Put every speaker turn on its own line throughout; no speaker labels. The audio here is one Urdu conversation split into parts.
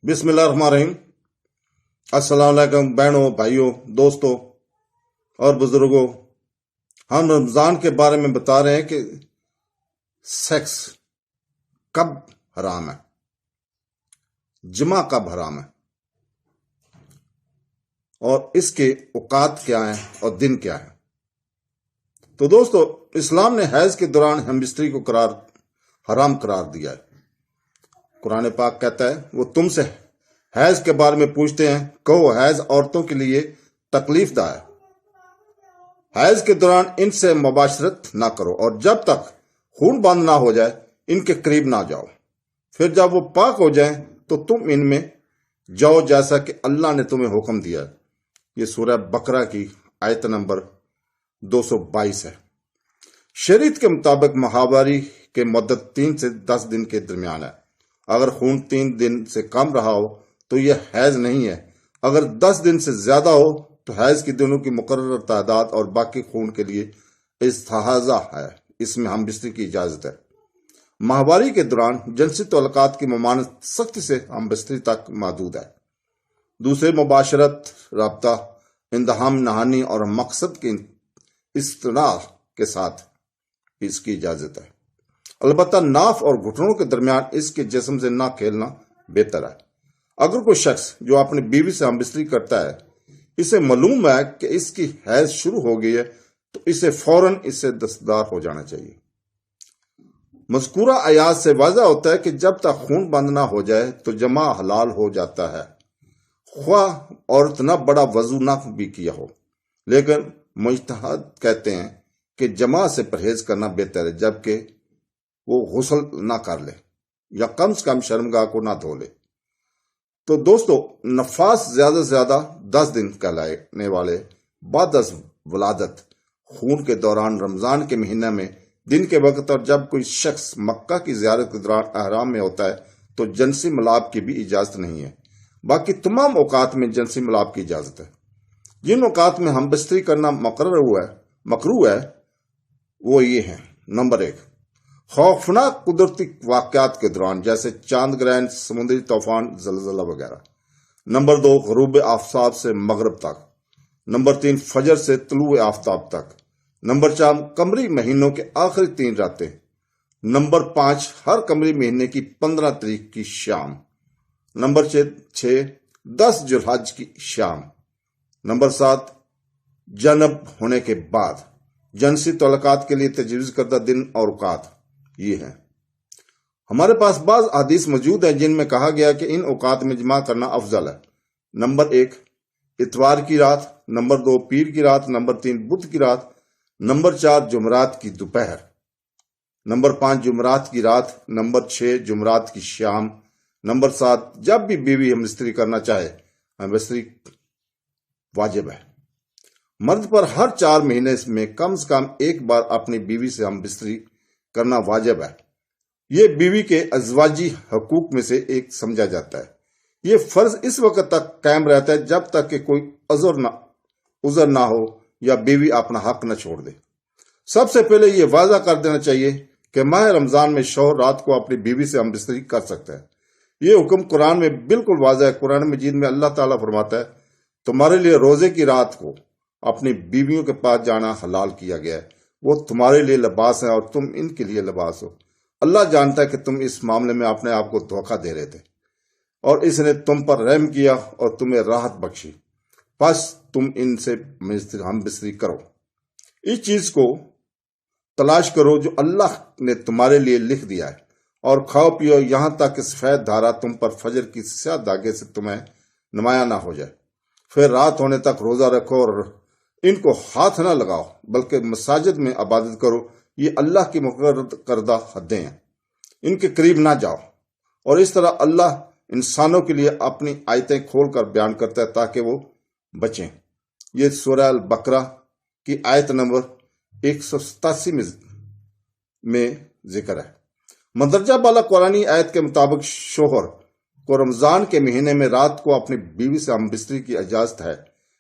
بسم اللہ الرحمن الرحیم۔ السلام علیکم بہنوں، بھائیوں، دوستوں اور بزرگوں۔ ہم رمضان کے بارے میں بتا رہے ہیں کہ سیکس کب حرام ہے، جمع کب حرام ہے، اور اس کے اوقات کیا ہیں اور دن کیا ہیں۔ تو دوستو، اسلام نے حیض کے دوران ہم بستری کو حرام قرار دیا ہے۔ قرآن پاک کہتا ہے وہ تم سے حیض کے بارے میں پوچھتے ہیں، کہو حیض عورتوں کے لیے تکلیف دہ ہے، حیض کے دوران ان سے مباشرت نہ کرو، اور جب تک خون بند نہ ہو جائے ان کے قریب نہ جاؤ، پھر جب وہ پاک ہو جائیں تو تم ان میں جاؤ جیسا کہ اللہ نے تمہیں حکم دیا ہے۔ یہ سورہ بقرہ کی آیت نمبر 222 ہے۔ شریعت کے مطابق ماہواری کی مدت 3 سے 10 دن کے درمیان ہے۔ اگر خون 3 دن سے کم رہا ہو تو یہ حیض نہیں ہے۔ اگر 10 دن سے زیادہ ہو تو حیض کے دنوں کی مقررہ تعداد اور باقی خون کے لیے استحاضہ ہے، اس میں ہم بستری کی اجازت ہے۔ ماہواری کے دوران جنسی تعلقات کی ممانعت سختی سے ہم بستری تک محدود ہے۔ دوسرے مباشرت، رابطہ، اندہام نہانی اور مقصد کے استناع کے ساتھ اس کی اجازت ہے۔ البتہ ناف اور گھٹنوں کے درمیان اس کے جسم سے نہ کھیلنا بہتر ہے۔ اگر کوئی شخص جو اپنی بیوی سے ہم بستری کرتا ہے، اسے معلوم ہے کہ اس کی حیض شروع ہو گئی ہے، تو اسے فوراً اس سے دستبردار ہو جانا چاہیے۔ مذکورہ آیات سے واضح ہوتا ہے کہ جب تک خون بند نہ ہو جائے تو جمع حلال ہو جاتا ہے، خواہ عورت نہ بڑا وضو نہ بھی کیا ہو۔ لیکن مجتہد کہتے ہیں کہ جمع سے پرہیز کرنا بہتر ہے، جبکہ وہ غسل نہ کر لے یا کم سے کم شرمگاہ کو نہ دھو لے۔ تو دوستو، نفاس زیادہ سے زیادہ 10 دن کہلانے والے بعد از ولادت خون کے دوران رمضان کے مہینہ میں دن کے وقت، اور جب کوئی شخص مکہ کی زیارت کے دوران احرام میں ہوتا ہے تو جنسی ملاپ کی بھی اجازت نہیں ہے۔ باقی تمام اوقات میں جنسی ملاپ کی اجازت ہے۔ جن اوقات میں ہم بستری کرنا مکروہ ہے وہ یہ ہیں۔ نمبر 1، خوفناک قدرتی واقعات کے دوران، جیسے چاند گرہن، سمندری طوفان، زلزلہ وغیرہ۔ نمبر 2، غروب آفتاب سے مغرب تک۔ نمبر 3، فجر سے طلوع آفتاب تک۔ نمبر 4، قمری مہینوں کے آخری 3 راتیں۔ نمبر 5، ہر قمری مہینے کی 15 تاریخ کی شام۔ نمبر 6، 10 ذی الحج کی شام۔ نمبر 7، جنب ہونے کے بعد۔ جنسی تعلقات کے لیے تجویز کردہ دن اور اوقات یہ ہیں۔ ہمارے پاس بعض احادیث موجود ہیں جن میں کہا گیا کہ ان اوقات میں جمع کرنا افضل ہے۔ نمبر 1، اتوار کی رات۔ نمبر 2، پیر کی رات۔ نمبر 3، بدھ کی رات۔ نمبر 4، جمعرات کی دوپہر۔ نمبر 5، جمعرات کی رات۔ نمبر 6، جمعرات کی شام۔ نمبر 7، جب بھی بیوی ہم بستری کرنا چاہے، ہم بستری واجب ہے۔ مرد پر ہر 4 مہینے میں کم سے کم ایک بار اپنی بیوی سے ہم بستری کرنا واجب ہے۔ یہ بیوی کے ازواجی حقوق میں سے ایک سمجھا جاتا ہے۔ یہ فرض اس وقت تک قائم رہتا ہے جب تک کہ کوئی عذر نہ ہو یا بیوی اپنا حق نہ چھوڑ دے۔ سب سے پہلے یہ واضح کر دینا چاہیے کہ ماہ رمضان میں شوہر رات کو اپنی بیوی سے ہم بستری کر سکتا ہے۔ یہ حکم قرآن میں بالکل واضح ہے۔ قرآن مجید میں اللہ تعالیٰ فرماتا ہے، تمہارے لیے روزے کی رات کو اپنی بیویوں کے پاس جانا حلال کیا گیا ہے، وہ تمہارے لیے لباس ہیں اور تم ان کے لیے لباس ہو۔ اللہ جانتا ہے کہ تم اس معاملے میں اپنے آپ کو دھوکہ دے رہے تھے، اور اس نے تم پر رحم کیا اور تمہیں راحت بخشی، بس تم ان سے ہم بستری کرو۔ اس چیز کو تلاش کرو جو اللہ نے تمہارے لیے لکھ دیا ہے، اور کھاؤ پیو یہاں تک کہ سفید دھارا تم پر فجر کی سیاہ دھاگے سے تمہیں نمایاں نہ ہو جائے۔ پھر رات ہونے تک روزہ رکھو اور ان کو ہاتھ نہ لگاؤ، بلکہ مساجد میں عبادت کرو، یہ اللہ کی مقرر کردہ حدیں ہیں، ان کے قریب نہ جاؤ۔ اور اس طرح اللہ انسانوں کے لیے اپنی آیتیں کھول کر بیان کرتا ہے تاکہ وہ بچیں۔ یہ سورہ البقرہ کی آیت نمبر 187 میں ذکر ہے۔ مندرجہ بالا قرآنی آیت کے مطابق شوہر کو رمضان کے مہینے میں رات کو اپنی بیوی سے ہم بستری کی اجازت ہے،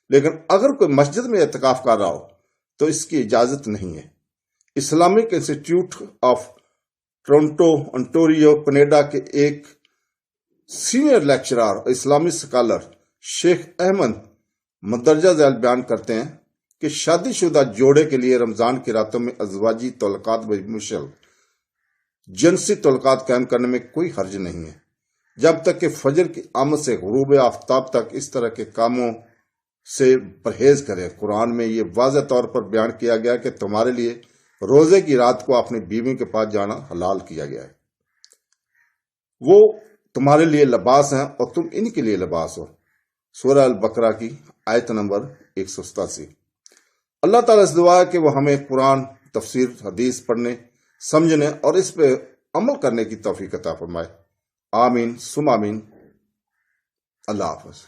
لیکن اگر کوئی مسجد میں اعتکاف کر رہا ہو تو اس کی اجازت نہیں ہے۔ اسلامک انسٹی ٹیوٹ آف ٹورنٹو، انٹوریو، کینیڈا کے ایک سینئر لیکچرار اور اسلامی سکالر شیخ احمد مندرجہ ذیل بیان کرتے ہیں کہ شادی شدہ جوڑے کے لیے رمضان کی راتوں میں ازواجی تعلقات بمثل جنسی تعلقات قائم کرنے میں کوئی حرج نہیں ہے، جب تک کہ فجر کی آمد سے غروب آفتاب تک اس طرح کے کاموں سے پرہیز کریں۔ قرآن میں یہ واضح طور پر بیان کیا گیا کہ تمہارے لیے روزے کی رات کو اپنی بیوی کے پاس جانا حلال کیا گیا ہے، وہ تمہارے لیے لباس ہیں اور تم ان کے لیے لباس ہو۔ سورہ البقرہ کی آیت نمبر 187۔ اللہ تعالیٰ سے دعا ہے کہ وہ ہمیں قرآن، تفسیر، حدیث پڑھنے، سمجھنے اور اس پہ عمل کرنے کی توفیق عطا فرمائے۔ آمین ثم آمین۔ اللہ حافظ۔